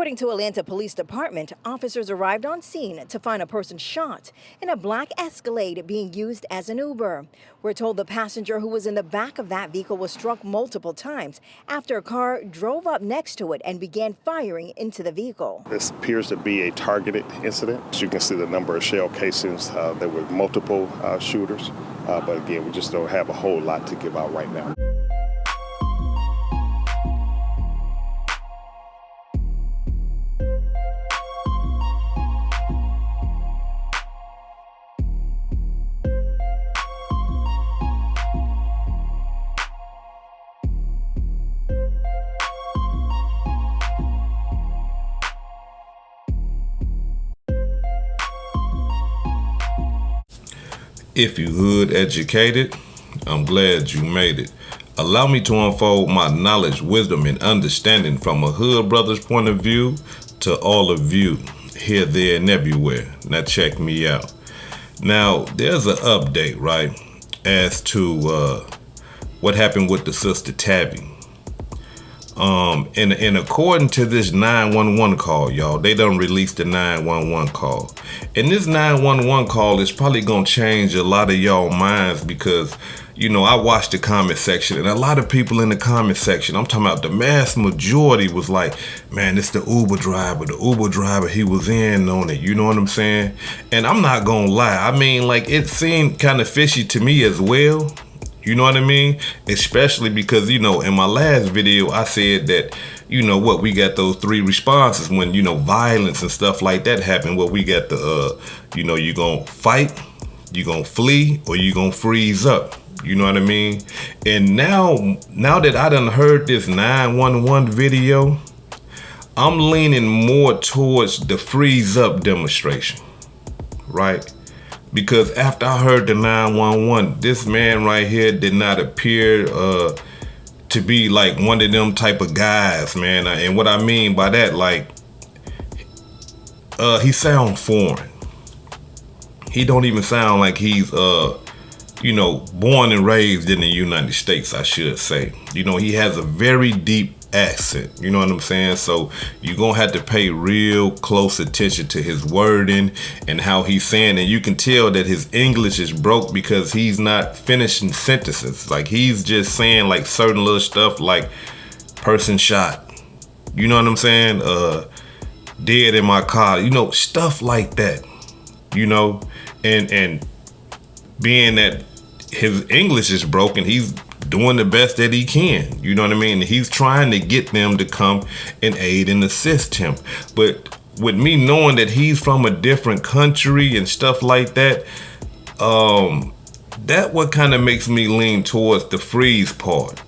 According to Atlanta Police Department, officers arrived on scene to find a person shot in a black Escalade being used as an Uber. We're told the passenger who was in the back of that vehicle was struck multiple times after a car drove up next to it and began firing into the vehicle. This appears to be a targeted incident. As you can see the number of shell casings, there were multiple shooters, but again, we just don't have a whole lot to give out right now. If you hood educated, I'm glad you made it. Allow me to unfold my knowledge, wisdom, and understanding from a hood brother's point of view to all of you, here, there, and everywhere. Now check me out. Now, there's an update, right, as to what happened with the sister Tavi. And according to this 911 call, y'all, they done released the 911 call. And this 911 call is probably gonna change a lot of y'all minds because, you know, I watched the comment section and a lot of people in the comment section, I'm talking about the mass majority was like, man, it's the Uber driver, he was in on it, you know what I'm saying? And I'm not gonna lie, I mean, like, it seemed kind of fishy to me as well. You know what I mean? Especially because, you know, in my last video, I said that, you know what, we got those 3 responses when, you know, violence and stuff like that happen. Well, we got the, you know, you gonna fight, you gonna flee, or you gonna freeze up. You know what I mean? And now that I done heard this 911 video, I'm leaning more towards the freeze up demonstration, right? Because after I heard the 911, this man right here did not appear to be like one of them type of guys, man. And what I mean by that, like, he sound foreign. He don't even sound like he's, you know, born and raised in the United States, I should say. You know, he has a very deep accent, you know what I'm saying? So you're gonna have to pay real close attention to his wording and how he's saying, and you can tell that his English is broke because he's not finishing sentences. Like, he's just saying like certain little stuff like person shot, you know what I'm saying? Dead in my car, you know, stuff like that, you know, and being that his English is broken, he's doing the best that he can, you know what I mean? He's trying to get them to come and aid and assist him. But with me knowing that he's from a different country and stuff like that, that what kind of makes me lean towards the freeze part.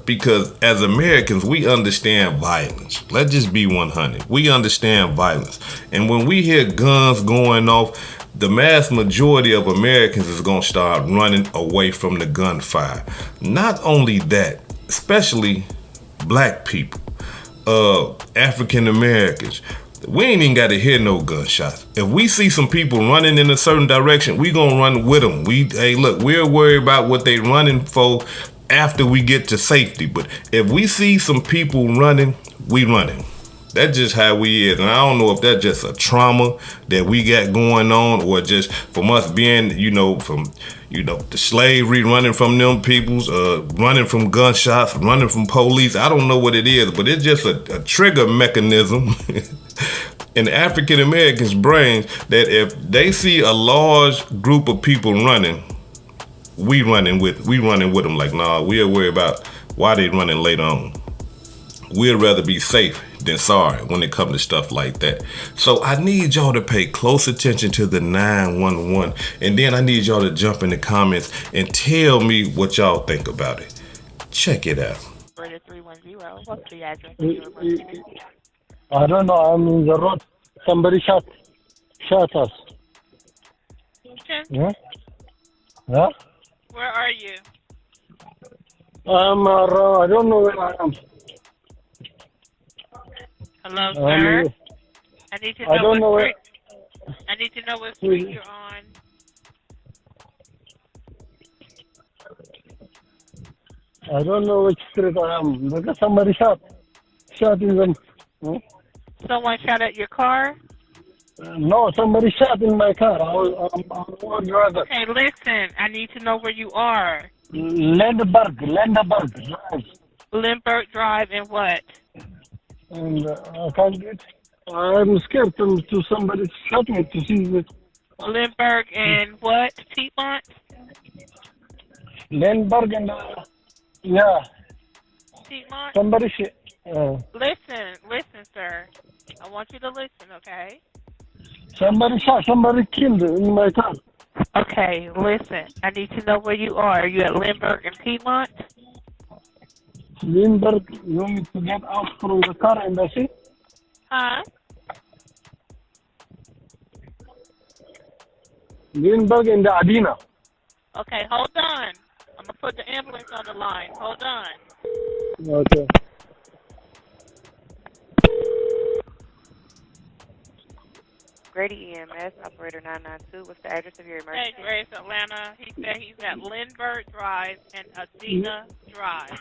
Because as Americans, we understand violence. Let's just be 100. We understand violence. And when we hear guns going off, the mass majority of Americans is going to start running away from the gunfire. Not only that, especially black people, African Americans, we ain't even got to hear no gunshots. If we see some people running in a certain direction, we going to run with them. Hey, look, we're worried about what they running for after we get to safety. But if we see some people running, we running. That's just how we is. And I don't know if that's just a trauma that we got going on or just from us being, you know, from, you know, the slavery, running from them peoples, running from gunshots, running from police. I don't know what it is, but it's just a trigger mechanism in African Americans' brains that if they see a large group of people running, we running with them. Like, nah, we'll worry about why they running later on. We'd rather be safe than sorry when it comes to stuff like that. So I need y'all to pay close attention to the 911, and then I need y'all to jump in the comments and tell me what y'all think about it. Check it out. 310. What's the address? I don't know. I'm in the road. Somebody shot us. Okay. Yeah? Yeah? Where are you? I don't know where I am. Hello, sir. I need to know I don't know what street. I need to know what street you're on. I don't know which street I am because somebody shot in them. Huh? Someone shot at your car? No, somebody shot in my car. I'm on driver. Okay, listen. I need to know where you are. Lindbergh Drive. Lindbergh Drive and what? And I can't get. I'm scared to somebody shot me to see this. Lindbergh and what? Piedmont? Lindbergh and yeah, Piedmont? somebody shot. Listen, sir. I want you to listen, okay? Somebody killed in my car. Okay, listen. I need to know where you are. Are you at Lindbergh and Piedmont? Lindbergh, you need to get out from the car and I see. Huh? Lindbergh and the Adina. Okay, hold on. I'm going to put the ambulance on the line. Hold on. Okay. Grady EMS, operator 992. What's the address of your emergency? Hey, Grace, Atlanta. He said he's at Lindbergh Drive and Adina Drive.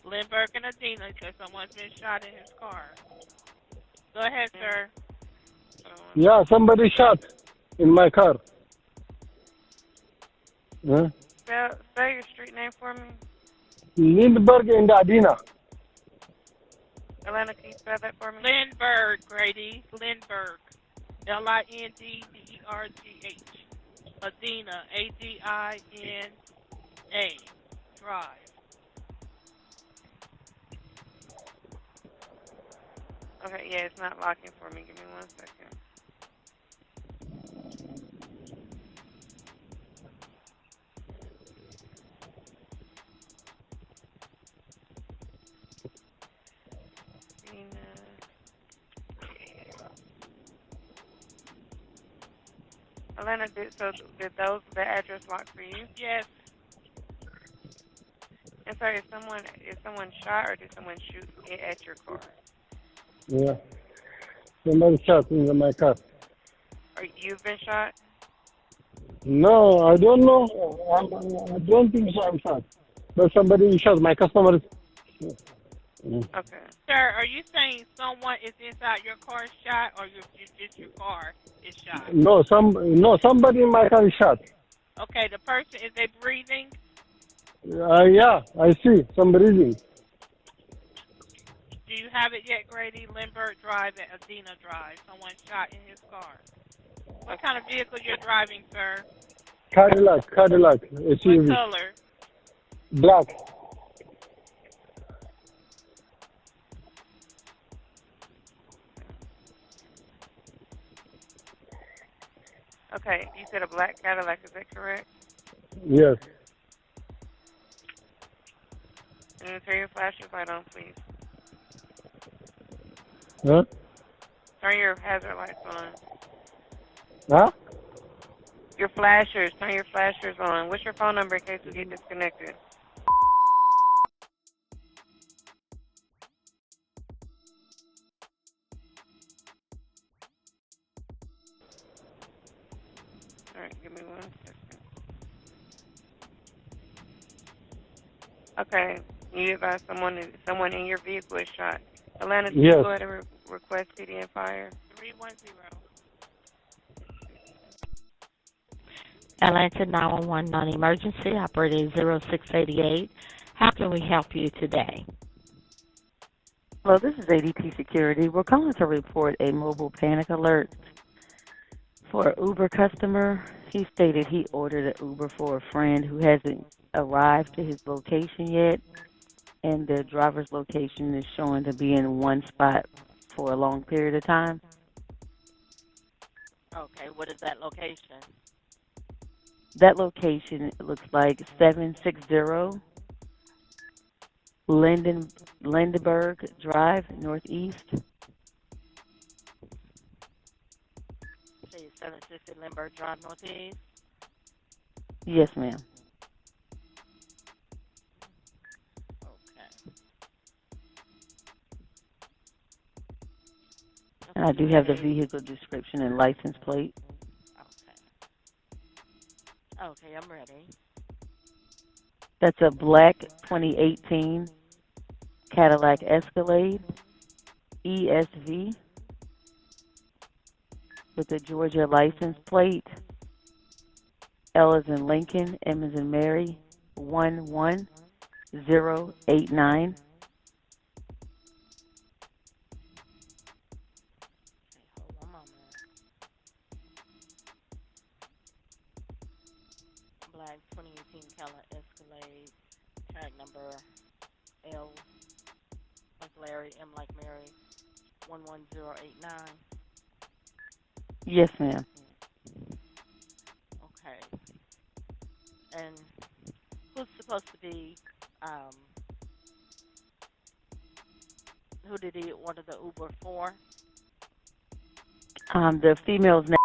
Lindbergh and Adina because someone's been shot in his car. Go ahead, sir. Yeah, somebody shot in my car. Huh? Spell your street name for me. Lindbergh and Adina. Atlanta, can you spell that for me? Lindbergh, Grady. Lindbergh. Lindbergh. Adina, Adina. Drive. Okay, yeah, it's not locking for me. Give me 1 second. Atlanta, did the address lock for you? Yes. And sorry, is someone shot or did someone shoot at your car? Yeah. Somebody shot in my car. Or you've been shot? No, I don't know. I don't think so. I'm shot. But somebody shot. My customer. Okay. Sir, are you saying someone is inside your car shot or just your car is shot? No, somebody in my car is shot. Okay, the person, is they breathing? Yeah, I see. Some breathing. Do you have it yet, Grady? Lindbergh Drive and Adina Drive. Someone shot in his car. What kind of vehicle you're driving, sir? Cadillac. SUV. What color? Black. Okay, you said a black Cadillac, is that correct? Yes. And turn your flashers light on, please. Huh? Turn your hazard lights on. Huh? Your flashers, turn your flashers on. What's your phone number in case we get disconnected? All right, give me 1 second. Okay, you advise someone in your vehicle is shot. Atlanta, can you Yes. go ahead and request PD and fire? 310. Atlanta 911 non-emergency, operator 0688. How can we help you today? Hello, this is ADT Security. We're calling to report a mobile panic alert for an Uber customer. He stated he ordered an Uber for a friend who hasn't arrived to his location yet, and the driver's location is showing to be in one spot for a long period of time. Okay, what is that location? That location looks like 760 Lindenberg Drive, Northeast. See, 760 Lindbergh Drive, Northeast. Yes, ma'am. Okay. And I do have the vehicle description and license plate. Okay, I'm ready. That's a black 2018 Cadillac Escalade ESV. with the Georgia license plate, L as in Lincoln, M as in Mary, 11089. Hold on a moment. Black 2018 Cadillac Escalade, tag number L like Larry, M like Mary, 11089. Yes, ma'am. Okay. And who's supposed to be, who did he order the Uber for? The female's name.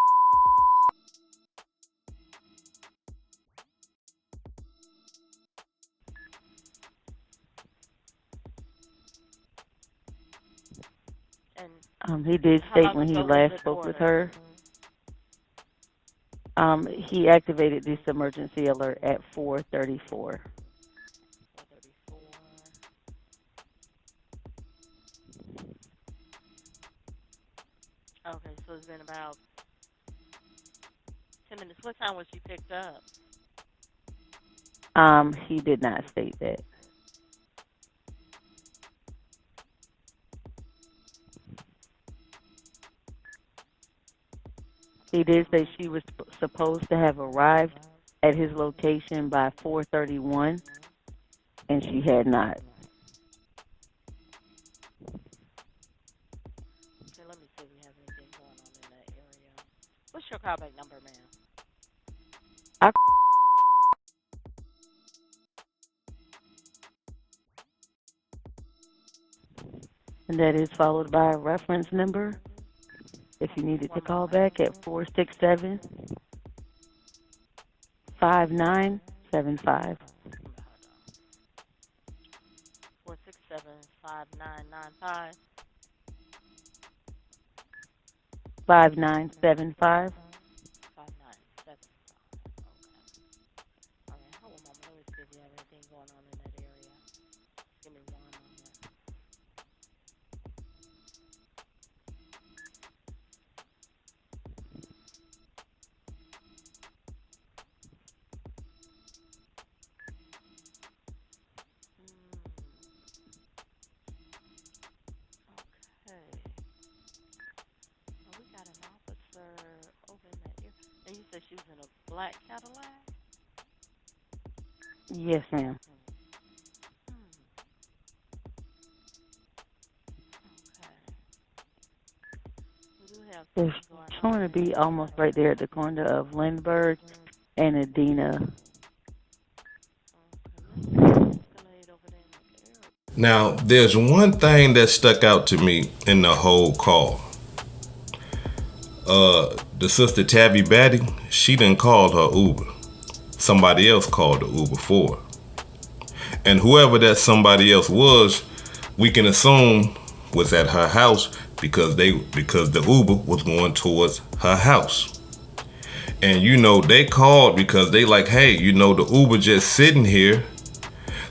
And He did how state long when he ago was last it spoke with ordered? her. He activated this emergency alert at 4:34. 4:34. Okay, so it's been about 10 minutes. What time was she picked up? He did not state that. He did say she was supposed to have arrived at his location by 4:31, and she had not. Okay, let me see if we have anything going on in that area. What's your callback number, ma'am? And that is followed by a reference number if you needed to call back at 467-5975. 467-5995. 5975. 5975. Okay. All right, hold on a moment. Let me see if we have anything going on in that area. Give me one moment. Okay. Well, we got an officer over in that area. And you said she was in a black Cadillac? Yes, ma'am. Okay. We do have It's something going on. showing to be almost right there at the corner of Lindbergh and Adina. Now, there's one thing that stuck out to me in the whole call. The sister Tavi Badiee, she didn't call her Uber. Somebody else called the Uber for her. And whoever that somebody else was, we can assume was at her house because the Uber was going towards her house. And they called because they like, hey, the Uber just sitting here.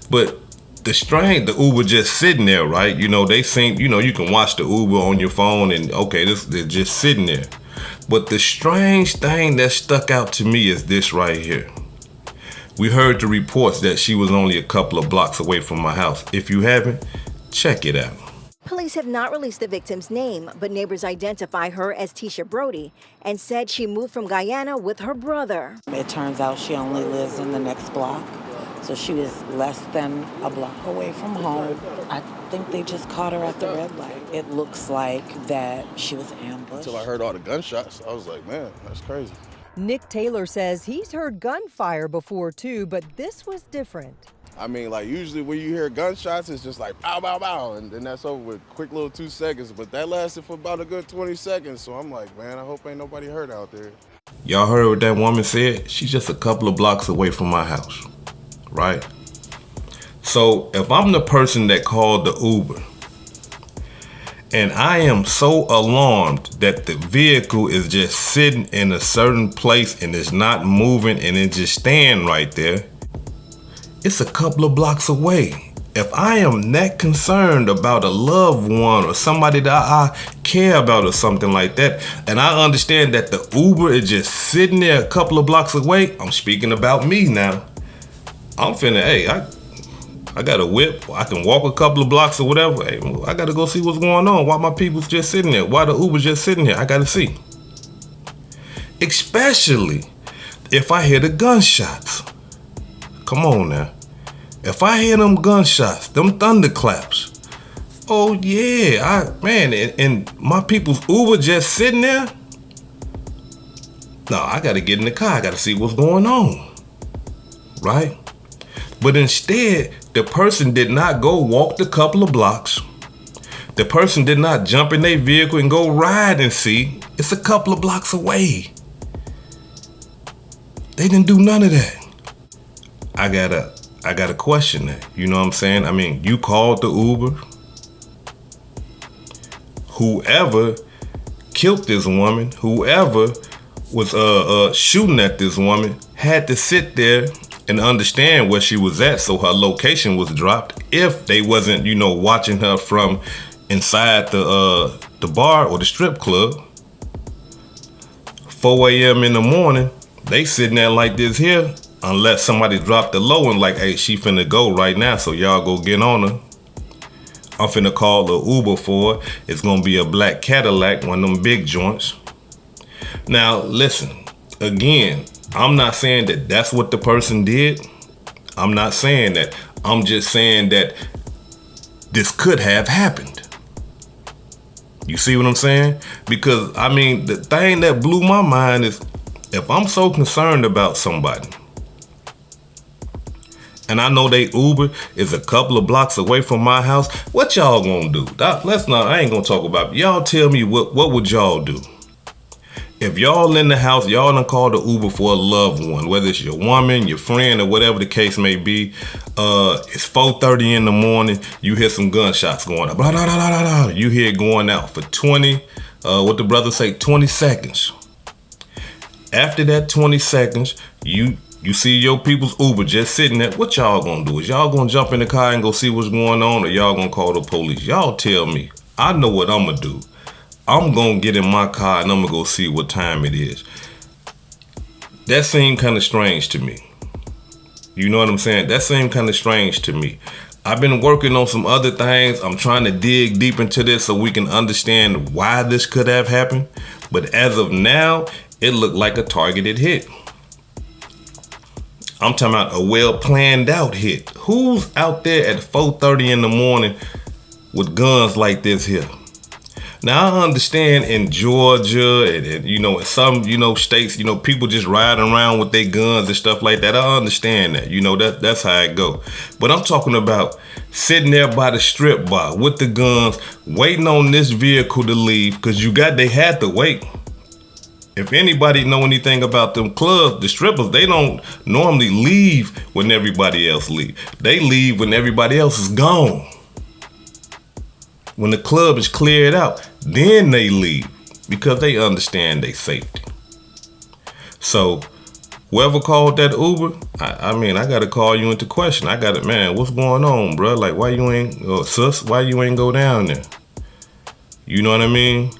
But the Uber just sitting there, right? They think, you can watch the Uber on your phone and okay, they're just sitting there. But the strange thing that stuck out to me is this right here. We heard the reports that she was only a couple of blocks away from my house. If you haven't, check it out. Police have not released the victim's name, but neighbors identify her as Tisha Brody and said she moved from Guyana with her brother. It turns out she only lives in the next block, so she was less than a block away from home. I think they just caught her at the red light. It looks like that she was ambushed. Until I heard all the gunshots, I was like, man, that's crazy. Nick Taylor says he's heard gunfire before too, but this was different. I mean, like usually when you hear gunshots, it's just like pow, pow, pow, and then that's over with quick little 2 seconds. But that lasted for about a good 20 seconds. So I'm like, man, I hope ain't nobody hurt out there. Y'all heard what that woman said? She's just a couple of blocks away from my house, right? So if I'm the person that called the Uber and I am so alarmed that the vehicle is just sitting in a certain place and it's not moving and it's just staying right there, it's a couple of blocks away. If I am that concerned about a loved one or somebody that I care about or something like that. And I understand that the Uber is just sitting there a couple of blocks away. I'm speaking about me now. I'm finna, hey, I got a whip. I can walk a couple of blocks or whatever. Hey, I gotta go see what's going on. Why my people's just sitting there? Why the Uber's just sitting there? I gotta see. Especially if I hear the gunshots. Come on now. If I hear them gunshots, them thunderclaps, oh yeah, and my people's Uber just sitting there. No, I gotta get in the car. I gotta see what's going on, right? But instead, the person did not go walk the couple of blocks. The person did not jump in their vehicle and go ride and see. It's a couple of blocks away. They didn't do none of that. I gotta question that. You know what I'm saying? I mean, you called the Uber. Whoever killed this woman, whoever was shooting at this woman, had to sit there and understand where she was at, so her location was dropped. If they wasn't, watching her from inside the bar or the strip club. 4 a.m. in the morning, they sitting there like this here, unless somebody dropped the low and like, hey, she finna go right now, so y'all go get on her. I'm finna call the Uber for her. It's gonna be a black Cadillac, one of them big joints. Now, listen, again, I'm not saying that that's what the person did. I'm not saying that. I'm just saying that this could have happened. You see what I'm saying? Because, I mean, the thing that blew my mind is, if I'm so concerned about somebody, and I know they Uber is a couple of blocks away from my house, what y'all gonna do? I ain't gonna talk about it. Y'all tell me what would y'all do? If y'all in the house, y'all done call the Uber for a loved one, whether it's your woman, your friend, or whatever the case may be. It's 4:30 in the morning. You hear some gunshots going up. Blah, blah, blah, blah, blah. You hear it going out for 20, what the brother say, 20 seconds. After that 20 seconds, you see your people's Uber just sitting there. What y'all gonna do? Is y'all gonna jump in the car and go see what's going on, or y'all gonna call the police? Y'all tell me. I know what I'm gonna do. I'm gonna get in my car and I'm gonna go see what time it is. That seemed kind of strange to me. You know what I'm saying? That seemed kind of strange to me. I've been working on some other things. I'm trying to dig deep into this so we can understand why this could have happened. But as of now, it looked like a targeted hit. I'm talking about a well planned out hit. Who's out there at 4:30 in the morning with guns like this here? Now, I understand in Georgia and in some, states, people just riding around with their guns and stuff like that. I understand that. That's how it go. But I'm talking about sitting there by the strip bar with the guns, waiting on this vehicle to leave, because they had to wait. If anybody know anything about them clubs, the strippers, they don't normally leave when everybody else leave. They leave when everybody else is gone. When the club is cleared out, then they leave because they understand their safety. So whoever called that Uber, I got to call you into question. I got it, man, what's going on, bro? Like, why you ain't go down there? You know what I mean?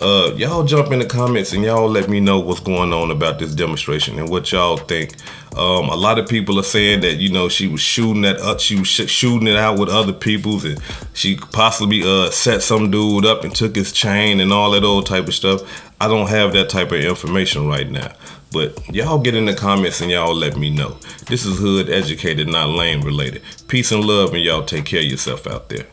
Y'all jump in the comments and y'all let me know what's going on about this demonstration and what y'all think. A lot of people are saying that she was shooting it out with other people's, and she possibly set some dude up and took his chain and all that old type of stuff. I don't have that type of information right now, but y'all get in the comments and y'all let me know. This is Hood Educated, not Lame Related. Peace and love, and y'all take care of yourself out there.